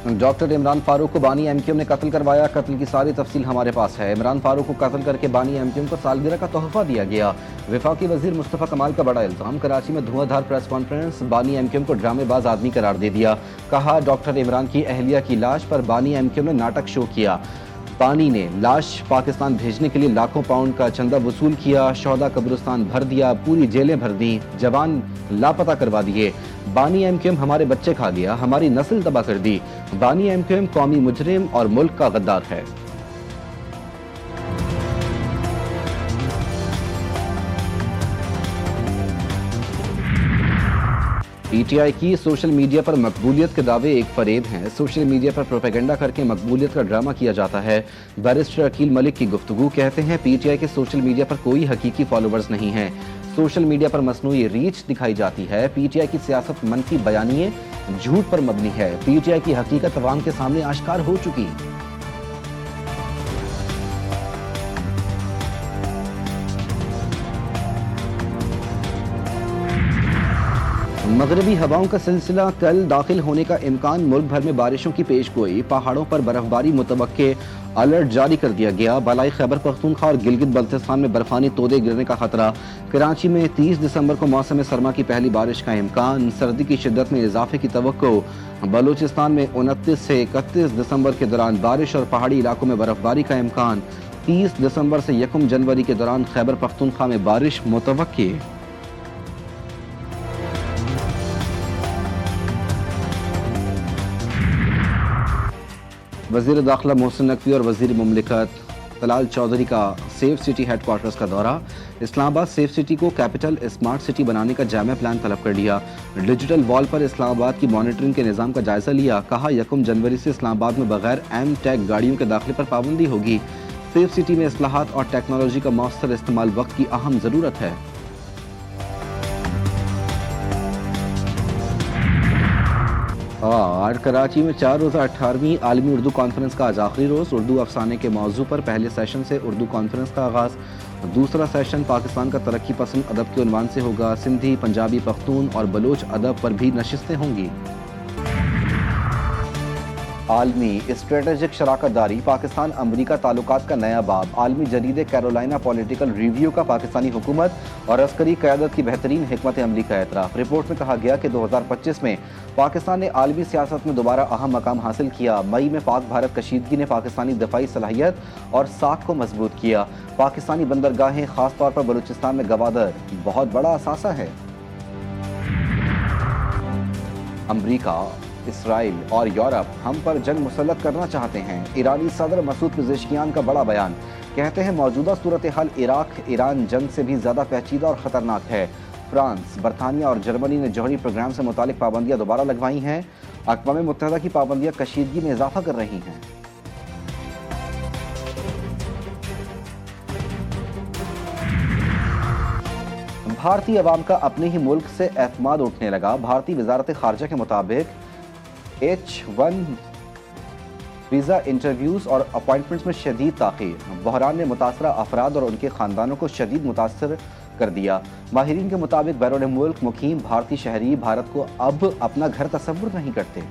Doctor Imran Farooq کو بانی M Q M نے قتل کروایا، قتل کی ساری تفصیل ہمارے پاس ہے۔ عمران فاروق کو قتل کر کے بانی ایم کیو ایم کو سالگرہ کا تحفہ دیا گیا۔ وفاقی وزیر مصطفیٰ کمال کا بڑا الزام، کراچی میں دھواں دھار پریس کانفرنس، بانی ایم کیو ایم کو ڈرامے باز آدمی قرار دے دیا۔ کہا ڈاکٹر عمران کی اہلیہ کی لاش پر بانی ایم کیو ایم نے ناٹک شو کیا۔ بانی نے لاش پاکستان بھیجنے کے لیے لاکھوں پاؤنڈ کا چندہ وصول کیا، شہداء قبرستان بھر دیا، پوری جیلیں بھر دیں، جوان لاپتہ کروا دیے۔ بانی ایم کیو ایم ہمارے بچے کھا گیا، ہماری نسل تباہ کر دی۔ بانی ایم کیو ایم قومی مجرم اور ملک کا غدار ہے۔ پی ٹی آئی کی سوشل میڈیا پر مقبولیت کے دعوے ایک فریب ہیں۔ سوشل میڈیا پر پروپیگنڈا کر کے مقبولیت کا ڈرامہ کیا جاتا ہے۔ بیرسٹر عقیل ملک کی گفتگو، کہتے ہیں پی ٹی آئی کے سوشل میڈیا پر کوئی حقیقی فالوورز نہیں ہیں، سوشل میڈیا پر مصنوعی ریچ دکھائی جاتی ہے۔ پی ٹی آئی کی سیاست منفی بیانیے، جھوٹ پر مبنی ہے۔ پی ٹی آئی کی حقیقت عوام کے سامنے آشکار ہو چکی۔ مغربی ہواؤں کا سلسلہ کل داخل ہونے کا امکان، ملک بھر میں بارشوں کی پیش گوئی، پہاڑوں پر برف باری متوقع، الرٹ جاری کر دیا گیا۔ بالائی خیبر پختونخوا اور گلگت بلتستان میں برفانی تودے گرنے کا خطرہ۔ کراچی میں 30 دسمبر کو موسم سرما کی پہلی بارش کا امکان، سردی کی شدت میں اضافے کی توقع۔ بلوچستان میں 29 سے 31 دسمبر کے دوران بارش اور پہاڑی علاقوں میں برف باری کا امکان۔ 30 دسمبر سے 1 جنوری کے دوران خیبر پختونخوا میں بارش متوقع۔ وزیر داخلہ محسن نقوی اور وزیر مملکت طلال چودھری کا سیف سٹی ہیڈ کوارٹرز کا دورہ۔ اسلام آباد سیف سٹی کو کیپٹل اسمارٹ سٹی بنانے کا جامع پلان طلب کر لیا۔ ڈیجیٹل وال پر اسلام آباد کی مانیٹرنگ کے نظام کا جائزہ لیا۔ کہا 1 جنوری سے اسلام آباد میں بغیر ایم ٹیگ گاڑیوں کے داخلے پر پابندی ہوگی۔ سیف سٹی میں اصلاحات اور ٹیکنالوجی کا مؤثر استعمال وقت کی اہم ضرورت ہے۔ اور کراچی میں 4 روزہ 18ویں عالمی اردو کانفرنس کا آج آخری روز۔ اردو افسانے کے موضوع پر پہلے سیشن سے اردو کانفرنس کا آغاز۔ دوسرا سیشن پاکستان کا ترقی پسند ادب کے عنوان سے ہوگا۔ سندھی، پنجابی، پختون اور بلوچ ادب پر بھی نشستیں ہوں گی۔ عالمی اسٹریٹجک شراکت داری، پاکستان امریکہ تعلقات کا نیا باب۔ عالمی جریدے کیرولائنا پولیٹیکل ریویو کا پاکستانی حکومت اور عسکری قیادت کی بہترین حکمت عملی کا اعتراف۔ رپورٹ میں کہا گیا کہ 2025 میں پاکستان نے عالمی سیاست میں دوبارہ اہم مقام حاصل کیا۔ مئی میں پاک بھارت کشیدگی نے پاکستانی دفاعی صلاحیت اور ساکھ کو مضبوط کیا۔ پاکستانی بندرگاہیں خاص طور پر بلوچستان میں گوادر بہت بڑا اثاثہ ہے۔ امریکہ، اسرائیل اور یورپ ہم پر جنگ مسلط کرنا چاہتے ہیں۔ ایرانی صدر مسعود پزشکیان کا بڑا بیان، کہتے ہیں موجودہ صورتحال عراق ایران جنگ سے بھی زیادہ پیچیدہ اور خطرناک ہے۔ فرانس، برطانیہ اور جرمنی نے جوہری پروگرام سے متعلق پابندیاں دوبارہ لگوائی ہیں۔ اقوام متحدہ کی پابندیاں کشیدگی میں اضافہ کر رہی ہیں۔ بھارتی عوام کا اپنے ہی ملک سے اعتماد اٹھنے لگا۔ بھارتی وزارت خارجہ کے مطابق H1 ویزا انٹرویوز اور اپائنٹمنٹس میں شدید تاخیر۔ بحران نے متاثرہ افراد اور ان کے خاندانوں کو شدید متاثر کر دیا۔ ماہرین کے مطابق بیرون ملک مقیم بھارتی شہری بھارت کو اب اپنا گھر تصور نہیں کرتے۔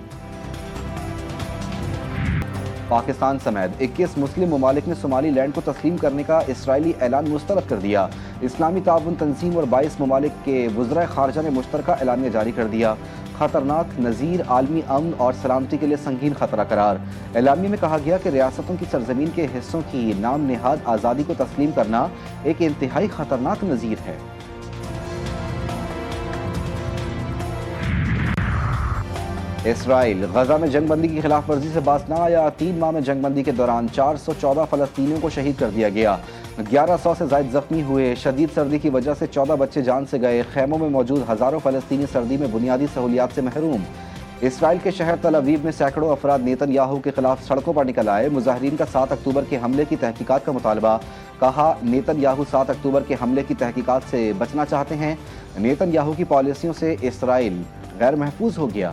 پاکستان سمیت 21 مسلم ممالک نے صومالی لینڈ کو تسلیم کرنے کا اسرائیلی اعلان مسترد کر دیا۔ اسلامی تعاون تنظیم اور 22 ممالک کے وزرائے خارجہ نے مشترکہ اعلامیہ جاری کر دیا۔ خطرناک نذیر، عالمی امن اور سلامتی کے لیے سنگین خطرہ قرار۔ اعلامیہ میں کہا گیا کہ ریاستوں کی سرزمین کے حصوں کی نام نہاد آزادی کو تسلیم کرنا ایک انتہائی خطرناک نذیر ہے۔ اسرائیل غزہ میں جنگ بندی کی خلاف ورزی سے باز نہ آیا۔ 3 ماہ میں جنگ بندی کے دوران 414 فلسطینیوں کو شہید کر دیا گیا، 1100 سے زائد زخمی ہوئے۔ شدید سردی کی وجہ سے 14 بچے جان سے گئے۔ خیموں میں موجود ہزاروں فلسطینی سردی میں بنیادی سہولیات سے محروم۔ اسرائیل کے شہر تل ابیب میں سینکڑوں افراد نیتن یاہو کے خلاف سڑکوں پر نکل آئے۔ مظاہرین کا 7 اکتوبر کے حملے کی تحقیقات کا مطالبہ۔ کہا نیتن یاہو 7 اکتوبر کے حملے کی تحقیقات سے بچنا چاہتے ہیں۔ نیتن یاہو کی پالیسیوں سے اسرائیل غیر محفوظ ہو گیا۔